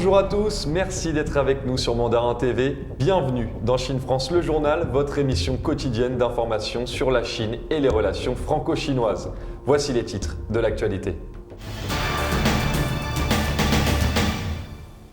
Bonjour à tous, merci d'être avec nous sur Mandarin TV. Bienvenue dans Chine France le journal, votre émission quotidienne d'information sur la Chine et les relations franco-chinoises. Voici les titres de l'actualité.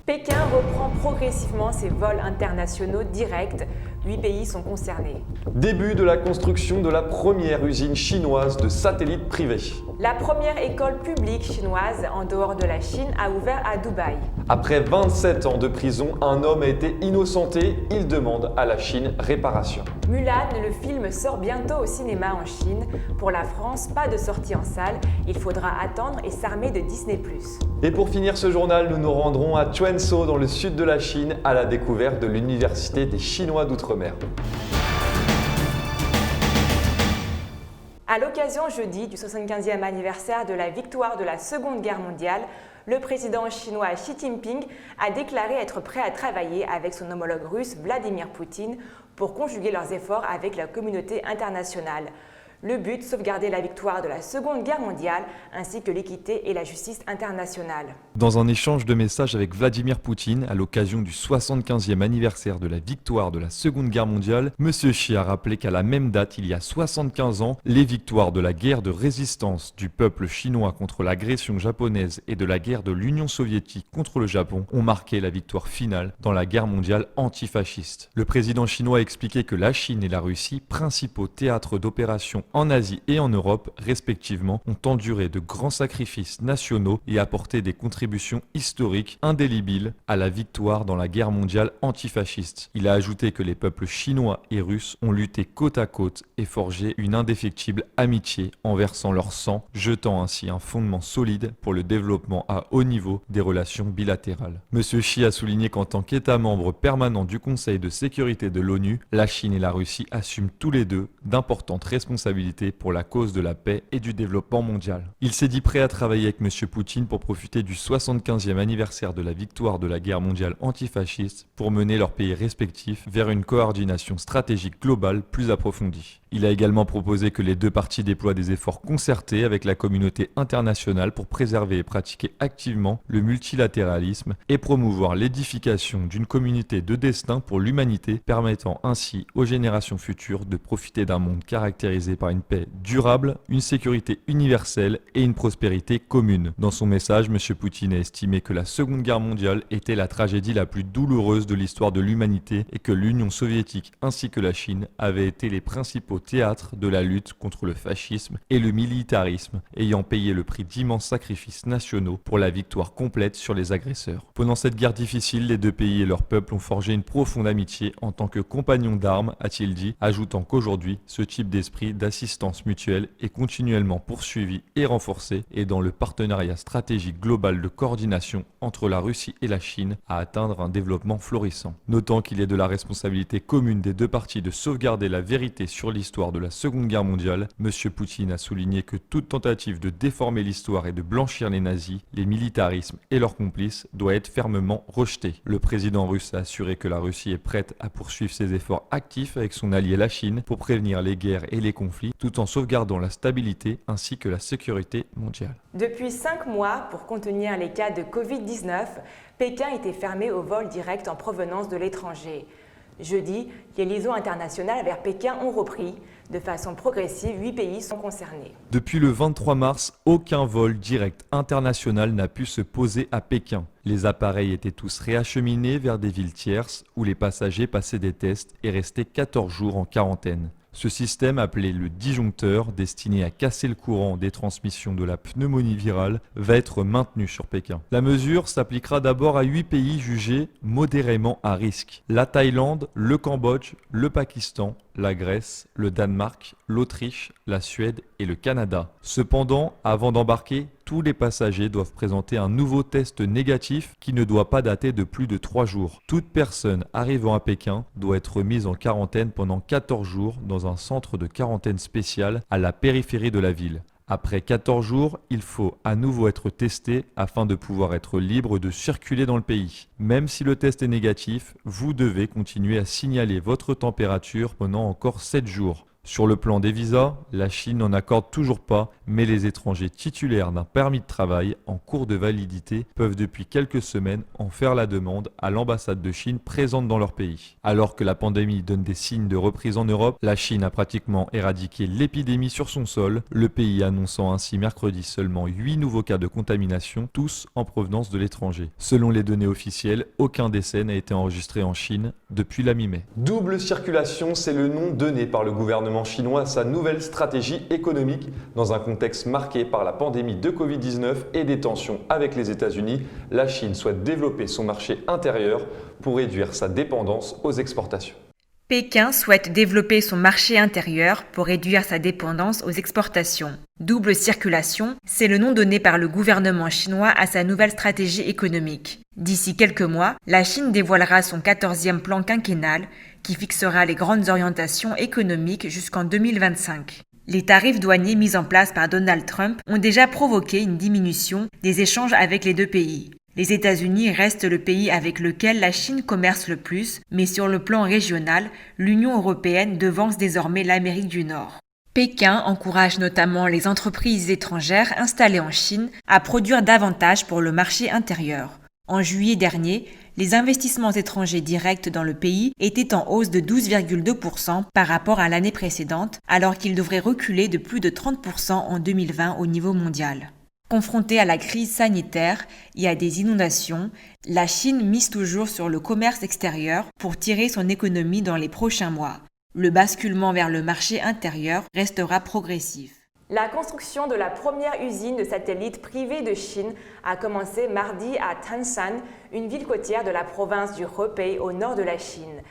Pékin reprend progressivement ses vols internationaux directs. 8 pays sont concernés. Début de la construction de la première usine chinoise de satellites privés. La première école publique chinoise en dehors de la Chine a ouvert à Dubaï. Après 27 ans de prison, un homme a été innocenté. Il demande à la Chine réparation. Mulan, le film sort bientôt au cinéma en Chine. Pour la France, pas de sortie en salle. Il faudra attendre et s'armer de Disney+. Et pour finir ce journal, nous nous rendrons à Quanzhou dans le sud de la Chine à la découverte de l'Université des Chinois d'Outre-mer. À l'occasion jeudi du 75e anniversaire de la victoire de la Seconde Guerre mondiale, le président chinois Xi Jinping a déclaré être prêt à travailler avec son homologue russe Vladimir Poutine pour conjuguer leurs efforts avec la communauté internationale. Le but, sauvegarder la victoire de la Seconde Guerre mondiale ainsi que l'équité et la justice internationale. Dans un échange de messages avec Vladimir Poutine à l'occasion du 75e anniversaire de la victoire de la Seconde Guerre mondiale, M. Xi a rappelé qu'à la même date, il y a 75 ans, les victoires de la guerre de résistance du peuple chinois contre l'agression japonaise et de la guerre de l'Union soviétique contre le Japon ont marqué la victoire finale dans la guerre mondiale antifasciste. Le président chinois a expliqué que la Chine et la Russie, principaux théâtres d'opérations en Asie et en Europe, respectivement, ont enduré de grands sacrifices nationaux et apporté des contributions historiques indélébiles à la victoire dans la guerre mondiale antifasciste. Il a ajouté que les peuples chinois et russes ont lutté côte à côte et forgé une indéfectible amitié en versant leur sang, jetant ainsi un fondement solide pour le développement à haut niveau des relations bilatérales. M. Xi a souligné qu'en tant qu'État membre permanent du Conseil de sécurité de l'ONU, la Chine et la Russie assument tous les deux d'importantes responsabilités pour la cause de la paix et du développement mondial. Il s'est dit prêt à travailler avec M. Poutine pour profiter du 75e anniversaire de la victoire de la guerre mondiale antifasciste pour mener leurs pays respectifs vers une coordination stratégique globale plus approfondie. Il a également proposé que les deux parties déploient des efforts concertés avec la communauté internationale pour préserver et pratiquer activement le multilatéralisme et promouvoir l'édification d'une communauté de destin pour l'humanité, permettant ainsi aux générations futures de profiter d'un monde caractérisé par une paix durable, une sécurité universelle et une prospérité commune. Dans son message, M. Poutine a estimé que la Seconde Guerre mondiale était la tragédie la plus douloureuse de l'histoire de l'humanité et que l'Union soviétique ainsi que la Chine avaient été les principaux théâtres de la lutte contre le fascisme et le militarisme, ayant payé le prix d'immenses sacrifices nationaux pour la victoire complète sur les agresseurs. Pendant cette guerre difficile, les deux pays et leurs peuples ont forgé une profonde amitié en tant que compagnons d'armes, a-t-il dit, ajoutant qu'aujourd'hui, ce type d'esprit d'assistance mutuelle est continuellement poursuivi et renforcé et dans le partenariat stratégique global de coordination entre la Russie et la Chine à atteindre un développement florissant. Notant qu'il est de la responsabilité commune des deux parties de sauvegarder la vérité sur l'histoire de la Seconde Guerre mondiale, M. Poutine a souligné que toute tentative de déformer l'histoire et de blanchir les nazis, les militarismes et leurs complices doit être fermement rejetée. Le président russe a assuré que la Russie est prête à poursuivre ses efforts actifs avec son allié la Chine pour prévenir les guerres et les conflits tout en sauvegardant la stabilité ainsi que la sécurité mondiale. Depuis 5 mois, pour contenir les cas de Covid-19, Pékin était fermé aux vols directs en provenance de l'étranger. Jeudi, les liaisons internationales vers Pékin ont repris. De façon progressive, 8 pays sont concernés. Depuis le 23 mars, aucun vol direct international n'a pu se poser à Pékin. Les appareils étaient tous réacheminés vers des villes tierces où les passagers passaient des tests et restaient 14 jours en quarantaine. Ce système, appelé le disjoncteur, destiné à casser le courant des transmissions de la pneumonie virale, va être maintenu sur Pékin. La mesure s'appliquera d'abord à 8 pays jugés modérément à risque. La Thaïlande, le Cambodge, le Pakistan, la Grèce, le Danemark, l'Autriche, la Suède et le Canada. Cependant, avant d'embarquer, tous les passagers doivent présenter un nouveau test négatif qui ne doit pas dater de plus de 3 jours. Toute personne arrivant à Pékin doit être mise en quarantaine pendant 14 jours dans un centre de quarantaine spécial à la périphérie de la ville. Après 14 jours, il faut à nouveau être testé afin de pouvoir être libre de circuler dans le pays. Même si le test est négatif, vous devez continuer à signaler votre température pendant encore 7 jours. Sur le plan des visas, la Chine n'en accorde toujours pas, mais les étrangers titulaires d'un permis de travail en cours de validité peuvent depuis quelques semaines en faire la demande à l'ambassade de Chine présente dans leur pays. Alors que la pandémie donne des signes de reprise en Europe, la Chine a pratiquement éradiqué l'épidémie sur son sol, le pays annonçant ainsi mercredi seulement 8 nouveaux cas de contamination, tous en provenance de l'étranger. Selon les données officielles, aucun décès n'a été enregistré en Chine depuis la mi-mai. Double circulation, c'est le nom donné par le gouvernement chinois à sa nouvelle stratégie économique. Dans un contexte marqué par la pandémie de Covid-19 et des tensions avec les États-Unis, la Chine souhaite développer son marché intérieur pour réduire sa dépendance aux exportations. Pékin souhaite développer son marché intérieur pour réduire sa dépendance aux exportations. Double circulation, c'est le nom donné par le gouvernement chinois à sa nouvelle stratégie économique. D'ici quelques mois, la Chine dévoilera son 14e plan quinquennal qui fixera les grandes orientations économiques jusqu'en 2025. Les tarifs douaniers mis en place par Donald Trump ont déjà provoqué une diminution des échanges avec les deux pays. Les États-Unis restent le pays avec lequel la Chine commerce le plus, mais sur le plan régional, l'Union européenne devance désormais l'Amérique du Nord. Pékin encourage notamment les entreprises étrangères installées en Chine à produire davantage pour le marché intérieur. En juillet dernier, les investissements étrangers directs dans le pays étaient en hausse de 12,2% par rapport à l'année précédente, alors qu'ils devraient reculer de plus de 30% en 2020 au niveau mondial. Confrontée à la crise sanitaire et à des inondations, la Chine mise toujours sur le commerce extérieur pour tirer son économie dans les prochains mois. Le basculement vers le marché intérieur restera progressif. La construction de la première usine de satellites privée de Chine a commencé mardi à Tanshan, une ville côtière de la province du Hebei au nord de la Chine.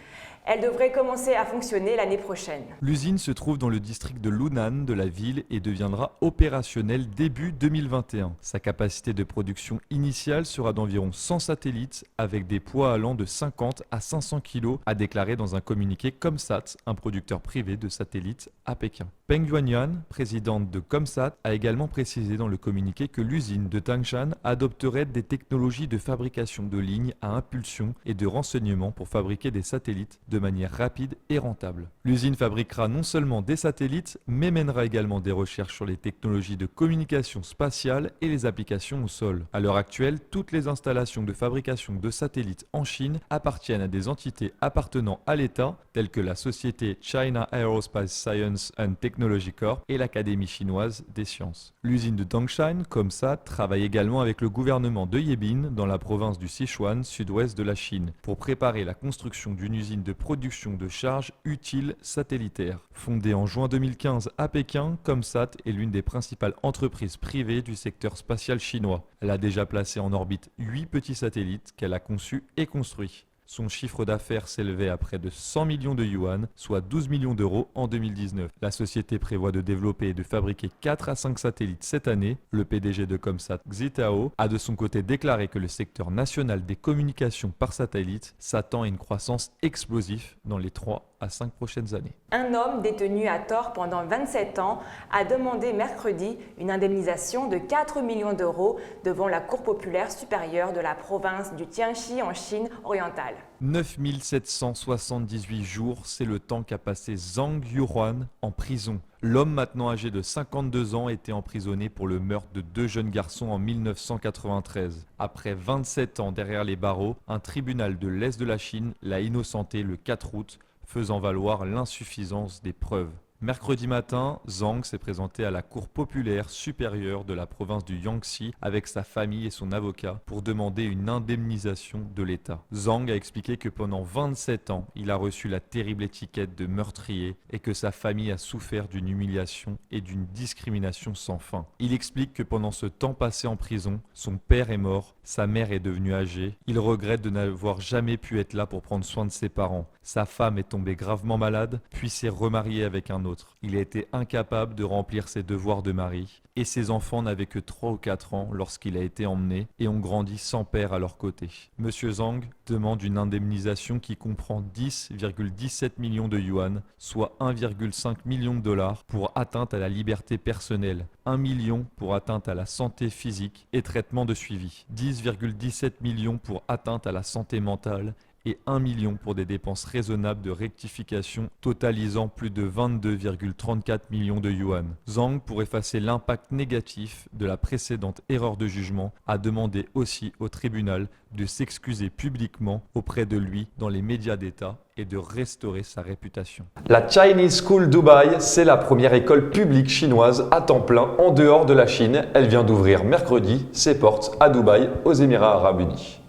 Elle devrait commencer à fonctionner l'année prochaine. L'usine se trouve dans le district de Lunan de la ville et deviendra opérationnelle début 2021. Sa capacité de production initiale sera d'environ 100 satellites avec des poids allant de 50 à 500 kg, a déclaré dans un communiqué Comsat, un producteur privé de satellites à Pékin. Peng Yuanyuan, présidente de Comsat, a également précisé dans le communiqué que l'usine de Tangshan adopterait des technologies de fabrication de lignes à impulsion et de renseignement pour fabriquer des satellites de manière rapide et rentable. L'usine fabriquera non seulement des satellites, mais mènera également des recherches sur les technologies de communication spatiale et les applications au sol. À l'heure actuelle, toutes les installations de fabrication de satellites en Chine appartiennent à des entités appartenant à l'État, telles que la société China Aerospace Science and Technology Corp et l'Académie chinoise des sciences. L'usine de Tangshan, Comsat, travaille également avec le gouvernement de Yebin, dans la province du Sichuan, sud-ouest de la Chine, pour préparer la construction d'une usine de production de charges utiles satellitaires. Fondée en juin 2015 à Pékin, Comsat est l'une des principales entreprises privées du secteur spatial chinois. Elle a déjà placé en orbite 8 petits satellites qu'elle a conçus et construits. Son chiffre d'affaires s'élevait à près de 100 millions de yuan, soit 12 millions d'euros en 2019. La société prévoit de développer et de fabriquer 4 à 5 satellites cette année. Le PDG de Comsat, Xi Tao, a de son côté déclaré que le secteur national des communications par satellite s'attend à une croissance explosive dans les 3 à 5 prochaines années. Un homme détenu à tort pendant 27 ans a demandé mercredi une indemnisation de 4 millions d'euros devant la Cour populaire supérieure de la province du Tianxi en Chine orientale. 9778 jours, c'est le temps qu'a passé Zhang Yuhuan en prison. L'homme maintenant âgé de 52 ans était emprisonné pour le meurtre de 2 jeunes garçons en 1993. Après 27 ans derrière les barreaux, un tribunal de l'Est de la Chine l'a innocenté le 4 août, faisant valoir l'insuffisance des preuves. Mercredi matin, Zhang s'est présenté à la Cour populaire supérieure de la province du Yangtze avec sa famille et son avocat pour demander une indemnisation de l'État. Zhang a expliqué que pendant 27 ans, il a reçu la terrible étiquette de meurtrier et que sa famille a souffert d'une humiliation et d'une discrimination sans fin. Il explique que pendant ce temps passé en prison, son père est mort, sa mère est devenue âgée, il regrette de n'avoir jamais pu être là pour prendre soin de ses parents. Sa femme est tombée gravement malade, puis s'est remariée avec un autre. Il a été incapable de remplir ses devoirs de mari et ses enfants n'avaient que 3 ou 4 ans lorsqu'il a été emmené et ont grandi sans père à leur côté. Monsieur Zhang demande une indemnisation qui comprend 10,17 millions de yuan, soit 1,5 million de dollars pour atteinte à la liberté personnelle, 1 million pour atteinte à la santé physique et traitement de suivi, 10,17 millions pour atteinte à la santé mentale et 1 million pour des dépenses raisonnables de rectification totalisant plus de 22,34 millions de yuan. Zhang, pour effacer l'impact négatif de la précédente erreur de jugement, a demandé aussi au tribunal de s'excuser publiquement auprès de lui dans les médias d'État et de restaurer sa réputation. La Chinese School Dubai, c'est la première école publique chinoise à temps plein en dehors de la Chine. Elle vient d'ouvrir mercredi ses portes à Dubaï, aux Émirats Arabes Unis.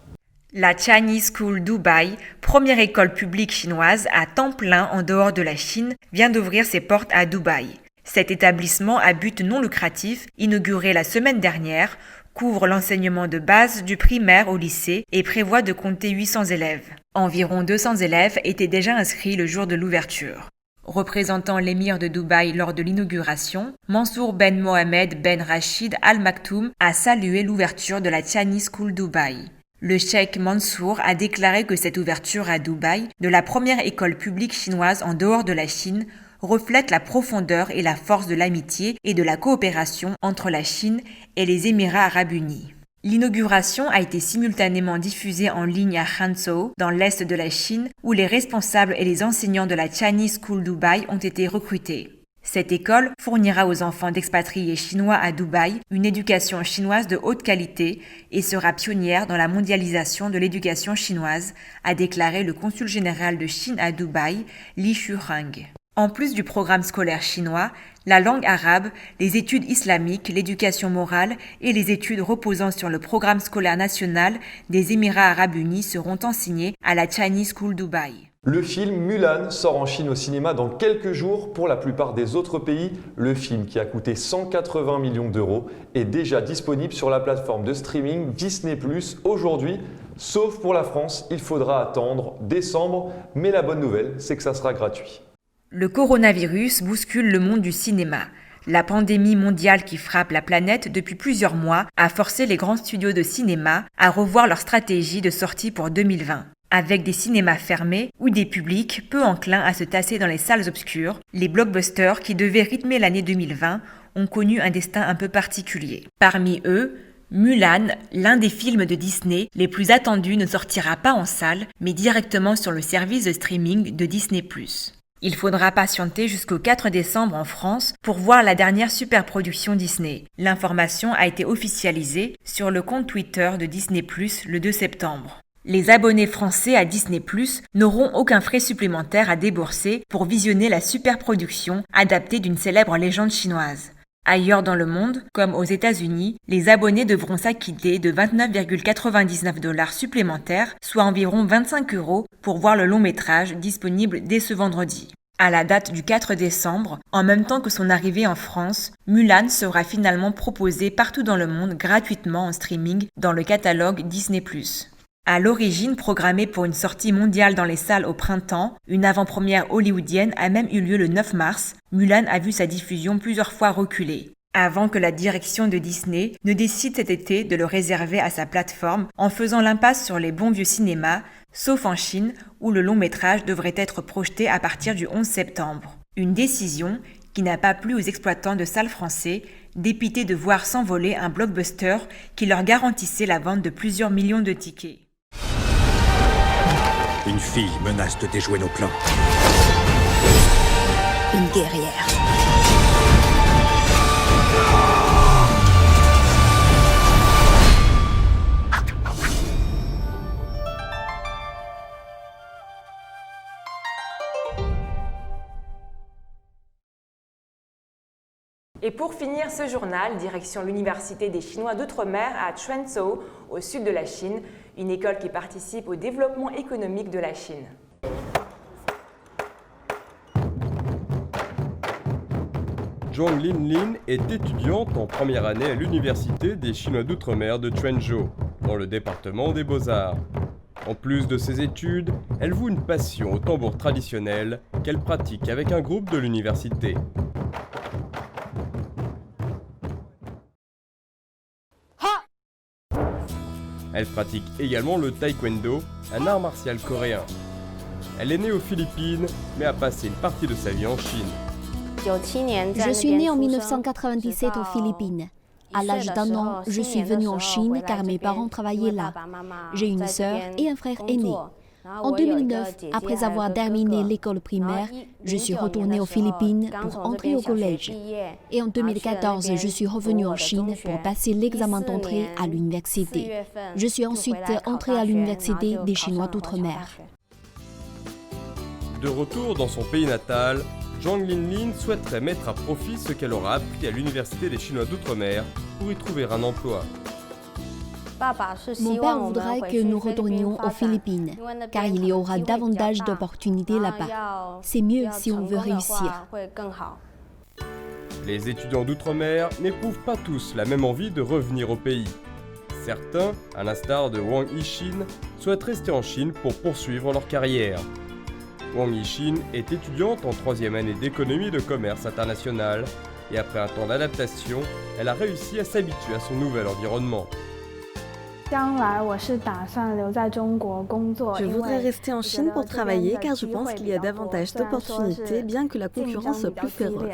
La Chinese School Dubai, première école publique chinoise à temps plein en dehors de la Chine, vient d'ouvrir ses portes à Dubaï. Cet établissement à but non lucratif, inauguré la semaine dernière, couvre l'enseignement de base du primaire au lycée et prévoit de compter 800 élèves. Environ 200 élèves étaient déjà inscrits le jour de l'ouverture. Représentant l'émir de Dubaï lors de l'inauguration, Mansour Ben Mohamed Ben Rachid Al Maktoum a salué l'ouverture de la Chinese School Dubai. Le cheikh Mansour a déclaré que cette ouverture à Dubaï de la première école publique chinoise en dehors de la Chine reflète la profondeur et la force de l'amitié et de la coopération entre la Chine et les Émirats Arabes Unis. L'inauguration a été simultanément diffusée en ligne à Hangzhou, dans l'est de la Chine, où les responsables et les enseignants de la Chinese School Dubai ont été recrutés. Cette école fournira aux enfants d'expatriés chinois à Dubaï une éducation chinoise de haute qualité et sera pionnière dans la mondialisation de l'éducation chinoise, a déclaré le consul général de Chine à Dubaï, Li Shuhang. En plus du programme scolaire chinois, la langue arabe, les études islamiques, l'éducation morale et les études reposant sur le programme scolaire national des Émirats Arabes Unis seront enseignées à la Chinese School Dubai. Le film Mulan sort en Chine au cinéma dans quelques jours. Pour la plupart des autres pays, le film qui a coûté 180 millions d'euros est déjà disponible sur la plateforme de streaming Disney+ aujourd'hui. Sauf pour la France, il faudra attendre décembre, mais la bonne nouvelle, c'est que ça sera gratuit. Le coronavirus bouscule le monde du cinéma. La pandémie mondiale qui frappe la planète depuis plusieurs mois a forcé les grands studios de cinéma à revoir leur stratégie de sortie pour 2020. Avec des cinémas fermés ou des publics peu enclins à se tasser dans les salles obscures, les blockbusters qui devaient rythmer l'année 2020 ont connu un destin un peu particulier. Parmi eux, Mulan, l'un des films de Disney les plus attendus, ne sortira pas en salle, mais directement sur le service de streaming de Disney+. Il faudra patienter jusqu'au 4 décembre en France pour voir la dernière superproduction Disney. L'information a été officialisée sur le compte Twitter de Disney+, le 2 septembre. Les abonnés français à Disney+ n'auront aucun frais supplémentaire à débourser pour visionner la superproduction adaptée d'une célèbre légende chinoise. Ailleurs dans le monde, comme aux États-Unis, les abonnés devront s'acquitter de 29,99 $ supplémentaires, soit environ 25 € pour voir le long métrage disponible dès ce vendredi. À la date du 4 décembre, en même temps que son arrivée en France, Mulan sera finalement proposé partout dans le monde gratuitement en streaming dans le catalogue Disney+. À l'origine programmée pour une sortie mondiale dans les salles au printemps, une avant-première hollywoodienne a même eu lieu le 9 mars, Mulan a vu sa diffusion plusieurs fois reculer. Avant que la direction de Disney ne décide cet été de le réserver à sa plateforme en faisant l'impasse sur les bons vieux cinémas, sauf en Chine où le long métrage devrait être projeté à partir du 11 septembre. Une décision qui n'a pas plu aux exploitants de salles français, dépités de voir s'envoler un blockbuster qui leur garantissait la vente de plusieurs millions de tickets. Une fille menace de déjouer nos plans. Une guerrière. Et pour finir ce journal, direction l'Université des Chinois d'Outre-mer à Quanzhou, au sud de la Chine, une école qui participe au développement économique de la Chine. Zhang Linlin est étudiante en première année à l'Université des Chinois d'Outre-mer de Quanzhou, dans le département des Beaux-Arts. En plus de ses études, elle voue une passion au tambour traditionnel qu'elle pratique avec un groupe de l'université. Elle pratique également le taekwondo, un art martial coréen. Elle est née aux Philippines, mais a passé une partie de sa vie en Chine. Je suis née en 1997 aux Philippines. À l'âge d'1 an, je suis venue en Chine car mes parents travaillaient là. J'ai une sœur et un frère aîné. En 2009, après avoir terminé l'école primaire, je suis retournée aux Philippines pour entrer au collège. Et en 2014, je suis revenue en Chine pour passer l'examen d'entrée à l'université. Je suis ensuite entrée à l'université des Chinois d'outre-mer. De retour dans son pays natal, Zhang Linlin souhaiterait mettre à profit ce qu'elle aura appris à l'université des Chinois d'outre-mer pour y trouver un emploi. Mon père voudrait que nous retournions aux Philippines, car il y aura davantage d'opportunités là-bas. C'est mieux si on veut réussir. Les étudiants d'outre-mer n'éprouvent pas tous la même envie de revenir au pays. Certains, à l'instar de Wang Yixin, souhaitent rester en Chine pour poursuivre leur carrière. Wang Yixin est étudiante en 3e année d'économie et de commerce international et après un temps d'adaptation, elle a réussi à s'habituer à son nouvel environnement. Je voudrais rester en Chine pour travailler car je pense qu'il y a davantage d'opportunités bien que la concurrence soit plus féroce.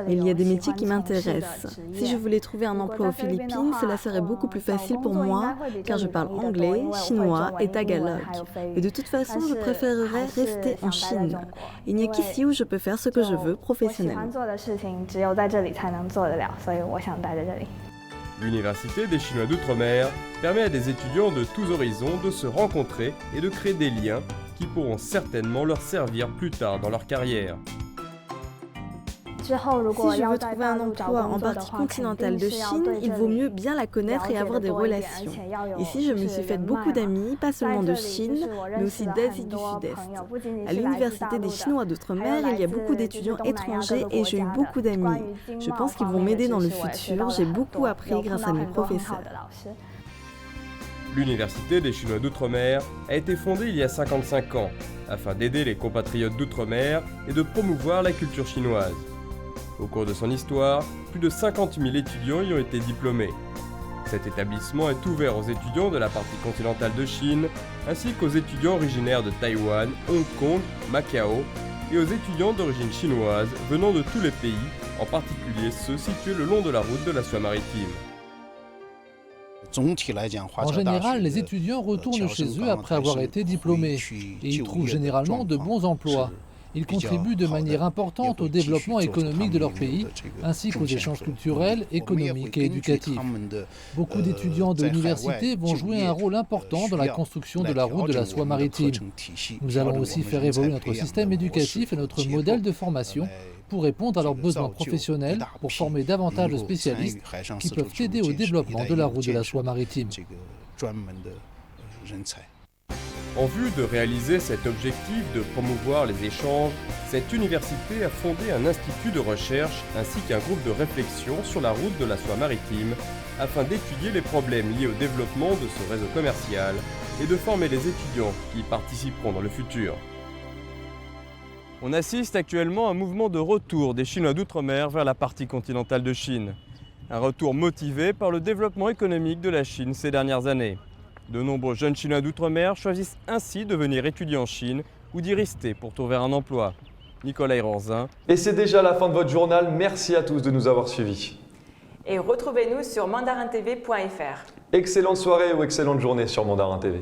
Mais il y a des métiers qui m'intéressent. Si je voulais trouver un emploi aux Philippines, cela serait beaucoup plus facile pour moi car je parle anglais, chinois et tagalog. Et de toute façon, je préférerais rester en Chine. Il n'y a qu'ici où je peux faire ce que je veux professionnellement. L'Université des Chinois d'outre-mer permet à des étudiants de tous horizons de se rencontrer et de créer des liens qui pourront certainement leur servir plus tard dans leur carrière. Si je veux trouver un emploi en partie continentale de Chine, il vaut mieux bien la connaître et avoir des relations. Ici, je me suis fait beaucoup d'amis, pas seulement de Chine, mais aussi d'Asie du Sud-Est. À l'Université des Chinois d'outre-mer, il y a beaucoup d'étudiants étrangers et j'ai eu beaucoup d'amis. Je pense qu'ils vont m'aider dans le futur, j'ai beaucoup appris grâce à mes professeurs. L'Université des Chinois d'outre-mer a été fondée il y a 55 ans, afin d'aider les compatriotes d'outre-mer et de promouvoir la culture chinoise. Au cours de son histoire, plus de 50 000 étudiants y ont été diplômés. Cet établissement est ouvert aux étudiants de la partie continentale de Chine, ainsi qu'aux étudiants originaires de Taïwan, Hong Kong, Macao, et aux étudiants d'origine chinoise venant de tous les pays, en particulier ceux situés le long de la route de la soie maritime. En général, les étudiants retournent chez eux après avoir été diplômés et ils trouvent généralement de bons emplois. Ils contribuent de manière importante au développement économique de leur pays, ainsi qu'aux échanges culturels, économiques et éducatifs. Beaucoup d'étudiants de l'université vont jouer un rôle important dans la construction de la route de la soie maritime. Nous allons aussi faire évoluer notre système éducatif et notre modèle de formation pour répondre à leurs besoins professionnels, pour former davantage de spécialistes qui peuvent aider au développement de la route de la soie maritime. En vue de réaliser cet objectif de promouvoir les échanges, cette université a fondé un institut de recherche ainsi qu'un groupe de réflexion sur la route de la soie maritime afin d'étudier les problèmes liés au développement de ce réseau commercial et de former les étudiants qui y participeront dans le futur. On assiste actuellement à un mouvement de retour des Chinois d'outre-mer vers la partie continentale de Chine. Un retour motivé par le développement économique de la Chine ces dernières années. De nombreux jeunes Chinois d'outre-mer choisissent ainsi de venir étudier en Chine ou d'y rester pour trouver un emploi. Nicolas Iranzin. Et c'est déjà la fin de votre journal. Merci à tous de nous avoir suivis. Et retrouvez-nous sur mandarintv.fr. Excellente soirée ou excellente journée sur Mandarin TV.